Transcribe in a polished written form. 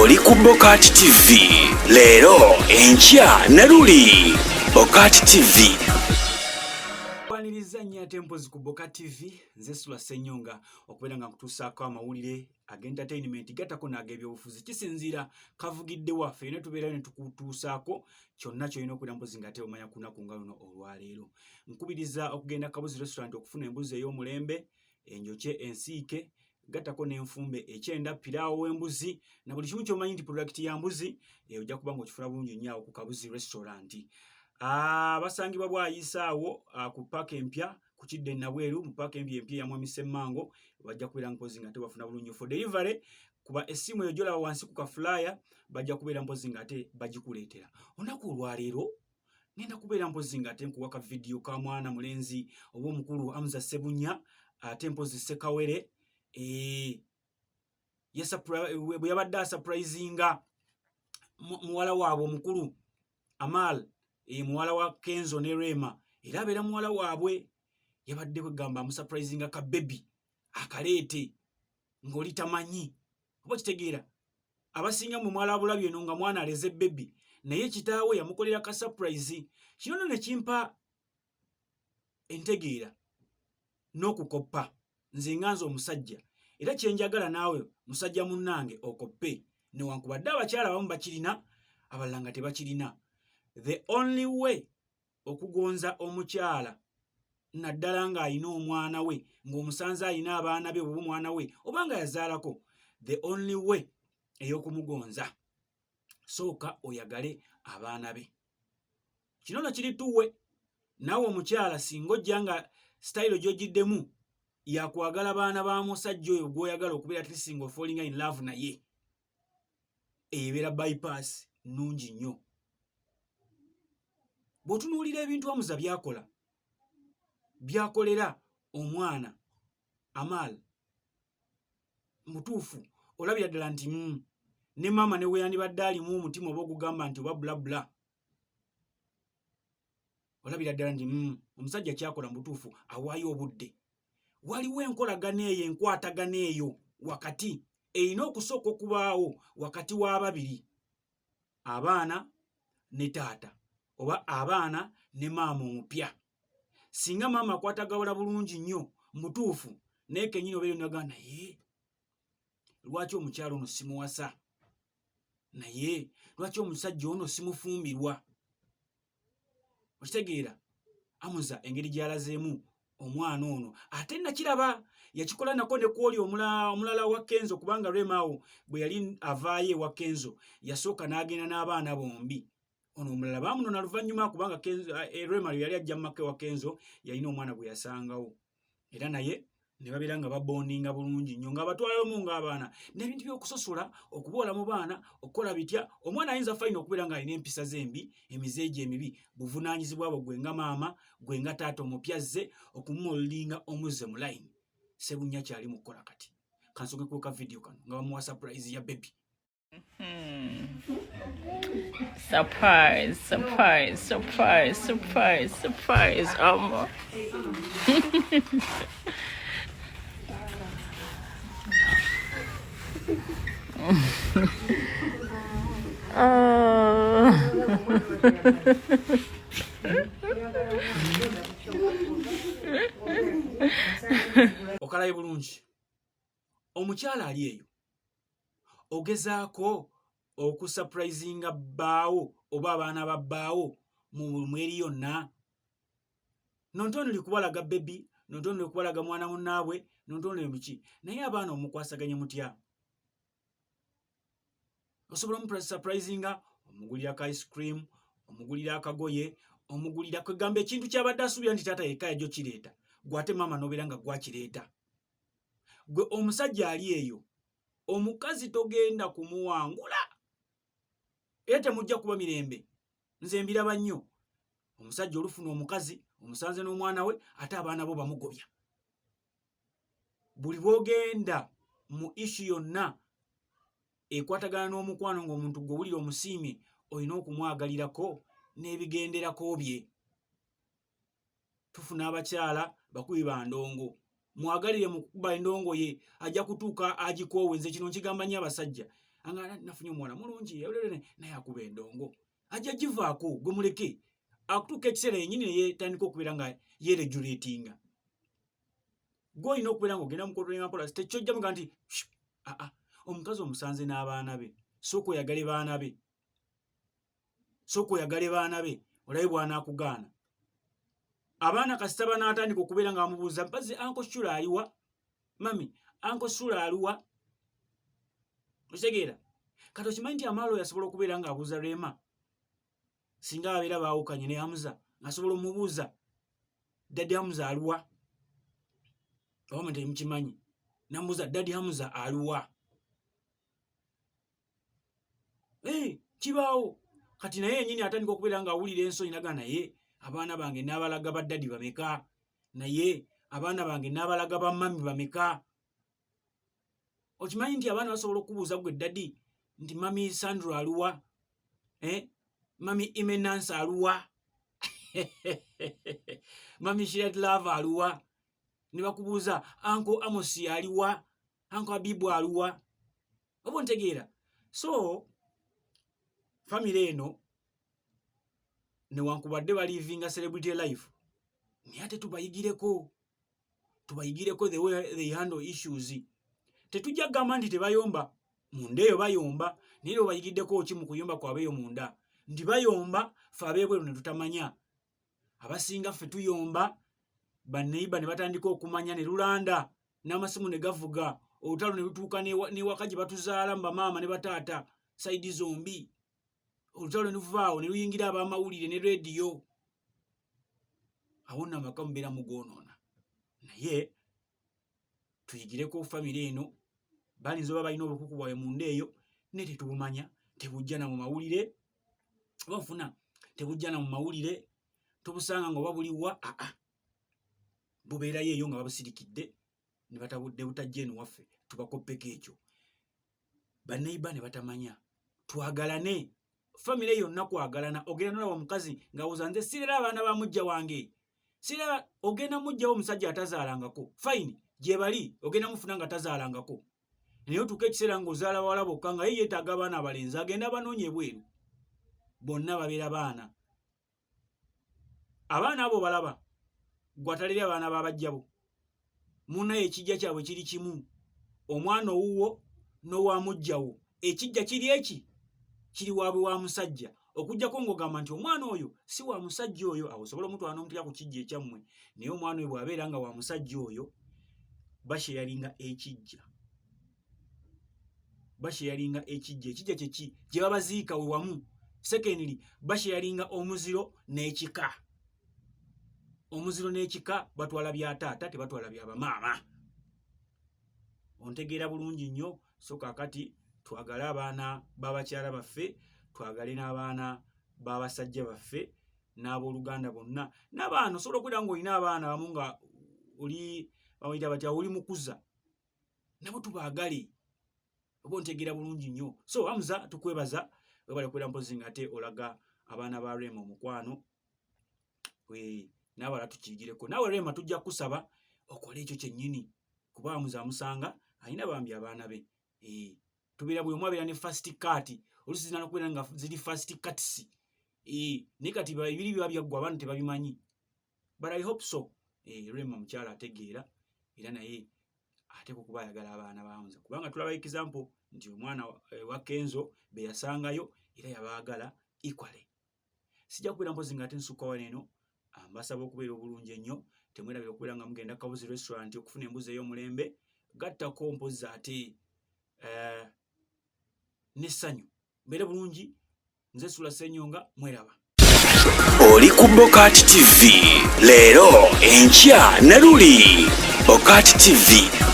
oli ku Bokati TV. Leero enkya Naluli. Bokati TV. Waniriza nnyo Tempozi ku Bokati TV. Nze Sula Ssenyonga okubeera nga nkutuusaako amawulire ag'entertainment gatako n'ag'ebyobufuzi kisinziira kavugidde waffe ne tubeerayo ne tukutuusaako kyonna ky'olina okubeera mpozi ng'ate omanya ku lunaku nga luno olwaleero. Nkubiriza okugenda Kabuzi Restaurant okufuna embuzi ey'omulembe, enjokye, ensiike, gatako n'enfumbe ekyenda, piraawo w'embuzi na buli kimu ky'omanyi nti product ya mbuzi ojja kuba ng'okifuna bulungi nnyo awo ku Kabuzi Restaurant. Basangibwa bwayisaawo ku paaka empya ku Kidde Nabweru mu paaka empya ya Mwami Ssemmango bajja kubeera mpozi ng'ate bafuna bulungi for delivery. Kuba essimu eyo gy'olaba wansi ku kafulaya bajja kubeera mpozi ng'ate bagikuleetera. Olunaku olwaleero ngenda kubeera mpozi ng'ate nkuwaka vidiyo ka mwana mulenzi oba omukulu Hamza Ssebunya ate mpozi Ssekawere bwe yabadde asapurayizinga muwala waabwe omukulu Amal, muwala wa Kenzo ne Rema, era abeera muwala waabwe yabadde kwegamba amusapurayizinga ka bebi akaleete ng'oli tamanyi oba kitegeera. Abasinga mu mwala bulabye eno nga mwana aleze bebi naye kitaawe yamukolera ka surprise. Kino ne kimpa entegeera n'okukoppa nze nganze omusajja era kyenjagala naawe musajja munnange okoppe newankubadde abakyala abamu bakirina abalala nga tebakirina. The only way okugonza omukyala naddala ng'ayina omwana we ng'omusanze ayina abaana be oba omwana we oba nga yazaalako, the only way ey'okumugonza sooka oyagale abaana be. Kino no kiri tuwe naawe omukyala singa ojja nga style gy'ogiddemu yakwagala baana ba musajja oyo gw'oyagala okubeera at least nga falling in love naye, ebeera bypass nnungi nnyo. Bw'otunuulira ebintu Hamza byakolera omwana Amal mutuufu olabira ddala nti ne maama ne we yandibadde alimu omutima oba ogugamba nti oba bulabula, olabira ddala nti omusajja kyakola mutuufu awaayo obudde. Waliwo enkolagana eyo, enkwatagana eyo wakati erina okusooka okubaawo wakati w'ababiri, abaana ne taata oba abaana ne maama omupya. Singa maama akwatagawala bulungi nnyo mutuufu naye kennyini obeera onaga naye lwaki omukyala ono simuwasa, naye lwaki omusajja ono simufumbirwa. Okitegeera Hamza engeri gy'alazeemu omwana ono ate nakiraba yakikola nako ne kwoli omulala wa Kenzo, kubanga Rema awo bwe yali avaayo ewa Kenzo yasooka n'agenda n'abaana bombi. Ono omulala baamunona luvannyuma kubanga Rema yali ajja mu maka ewa Kenzo yalina omwana gwe yasangawo, era naye ne babeera nga babondinga bulungi nnyo nga batwalamu ng'abaana n'ebintu by'okusosola, okuboola mu baana, okukola bitya. Omwana ayinza fayina okubeera ng'alina empisa zembi, emizeegi emibi, buvunaanyizibwa bwe gwe nga maama, gwe nga taata omupyazze okumumulinga omuzze mu layini. Ssebunya kyali mu kukola kati. Kansoke kuweka vidiyo kano nga bamuwa surprise ya bebi. Surprise, surprise, surprise, surprise, surprise. Okalaye bulungi omukyala ali eyo ogezaako okusapurayizinga bbaawo oba abaana ba bbaawo mu eri yonna. Nontono likubalaga bebi, nontono likubalaga mwana munnaabwe, nontono biki, naye abaana omukwasaganye mutya? Osobola omusapurayizinga omugulira ka ice cream, omugulira akagoye, omugulira kwegamba ekintu kyabadde asuubira nti taata yekka yajjo kireeta, gwe ate maama n'obeera nga gwakireeta. Gwe omusajja ali eyo omukazi togenda kumuwangula era temujja kuba mirembe. Nze mbiraba nnyo omusajja olufuna omukazi omusanze n'omwana we ate abaana bo bamugobya. Buli bwogenda mu ishu yonna ekwatagana n'omukwano ng'omuntu gwe wulira omusiimye olina okumwagalirako n'ebigenderako bye. Tufuna abakyala bakubi ba ndongo, mwagalire mu kukuba endongo ye ajja kutuuka agikoowe. Nze kino nkigamba nnyo abasajja, anga nafunye omwana mulungi naye akuba endongo ajja givaako gwe muleke akutuuka ekiseera yennyini ne yeetandika okubeera nga yeregulatinga gw'olina okubeera nga ogenda mukotolenga mpola tekyojja muga nti omukazi omusanze n'abaana be sooka oyagale baana be olabe bw'anaakugaana abaana kasita banaatandika okubeera nga bamubuuza mpazi anko Shula aliwa mami anko Shula aliwa okitegeera kati okimanyi nti amaalo yasobola okubeera ng'abuuza Rema singa abeera baawukanye ne Hamza ng'asobola omubuuza Daddy Hamza aliwa oba temukimanyi namubuuza Daddy Hamza aliwa kibaawo kati naye yennyini atandika okubeera ng'awulira ensonyi naga naye abaana bange n'abalaga ba Daddy bameka naye abaana bange n'abalaga ba mami bameka okimanyi nti abaana basobola okubuuza gwe Daddy nti mami Sandro aluwa mami Imenansa aluwa mami Shirat Love aluwa ne bakubuuza anko Amosi aliwa anko Abibu aluwa obo ntegeera so family eno newankubadde balivinga celebrity life naye ate tubayigireko the way they handle issues tetujja kugamba nti tebayomba munda eyo bayomba naye bayigiddeko ki mu kuyomba kwabwe eyo munda nti bayomba fe abeebweru ne tutamanya abasinga ffe tuyomba baneiba ne batandika okumanya ne lulanda n'amasimu ne gavuga olutalo ne lutuuka n'ewaka gye batuzaala mu bamaama ne bataata saidi zombi olutalo ne luvaawo ne luyingira ab'amawulire ne rediyo awo nno amaka mubeera mugoonoona naye tuyigireko famire eno balinza oba balina obukuku bwawe munda eyo ne tetubumanya tebujja na mu mawulire bafuna tebujja na mu mawulire tobusanga nga oba buliwa bubeerayo eyo nga babusirikidde ne batabudde butajja eno waffe tubakoppeko ekyo baneiba ne batamanya twagalane famire yonna kwagalana ogenda nolaba omukazi ng'awuza nze sirera abaana ba mujja wange sirera ogenda mujjawo omusajja atazaalangako fine gye bali ogenda mufuna nga tazaalangako naye otuuka ekiseera ng'ozaala bawala bokka nga ye yeetaaga abaana abalenzi agenda abanoonya ebweru bonna babeera baana abo balaba gwatalera abaana babajjabo munnaye ekijja kyabwe kiri kimu omwana owuwo n'owa mujjawo ekijja kiri eki kiri waabwe wa musajja okujjako ng'ogamba nti omwana oyo si wa musajja oyo awo osobola omutwala n'omutya ku kijja ekyammwe naye omwana oyo bw'abeera nga wa musajja oyo basheyalinga ekijja ekijja kyeki gye babaziika we wamu secondly basheyalinga omuziro n'ekika batwala bya taata tebatwala bya bamaama ontegeera bulungi nnyo so kaakati twagale abaana b'abakyala baffe twagale n'abaana b'abasajja baffe n'abooluganda bonna n'abaana osobola okubeera ng'olina abaana bamu nga oli bamuyita batya oli mukuza nabo tubaagale oba ontegeera bulungi nnyo so Hamza tukwebaza webale kubeera mpozi nga ate olaga abaana ba Rema omukwano n'abala tukiyigireko naawe Rema tujja kusaba okole ekyo kyennyini kuba Hamza amusanga alina bambi abaana be tubeera buli omu abeera ne first cut oluusi zina n'okubeera nga ziri first cuts naye kati bibiri biba byaggwa abaana tebabimanyi but I hope so Rema mukyala ategeera era naye ateeka okuba ayagala abaana ba Hamza kubanga tulaba example nti omwana wa Kenzo be yasangayo era yabaagala equally sijja kubeera mpozi nga ate nsukka wano eno mbasaba okubeera obulungi ennyo temwerabira okubeera nga mugenda Kabuzi restaurant okufuna embuzi ey'omulembe gattako mpozi ate n'essanyu mbeere bulungi nze Sula Ssenyonga mweraba oli ku Bokati TV leero enkya Naluli Bokati TV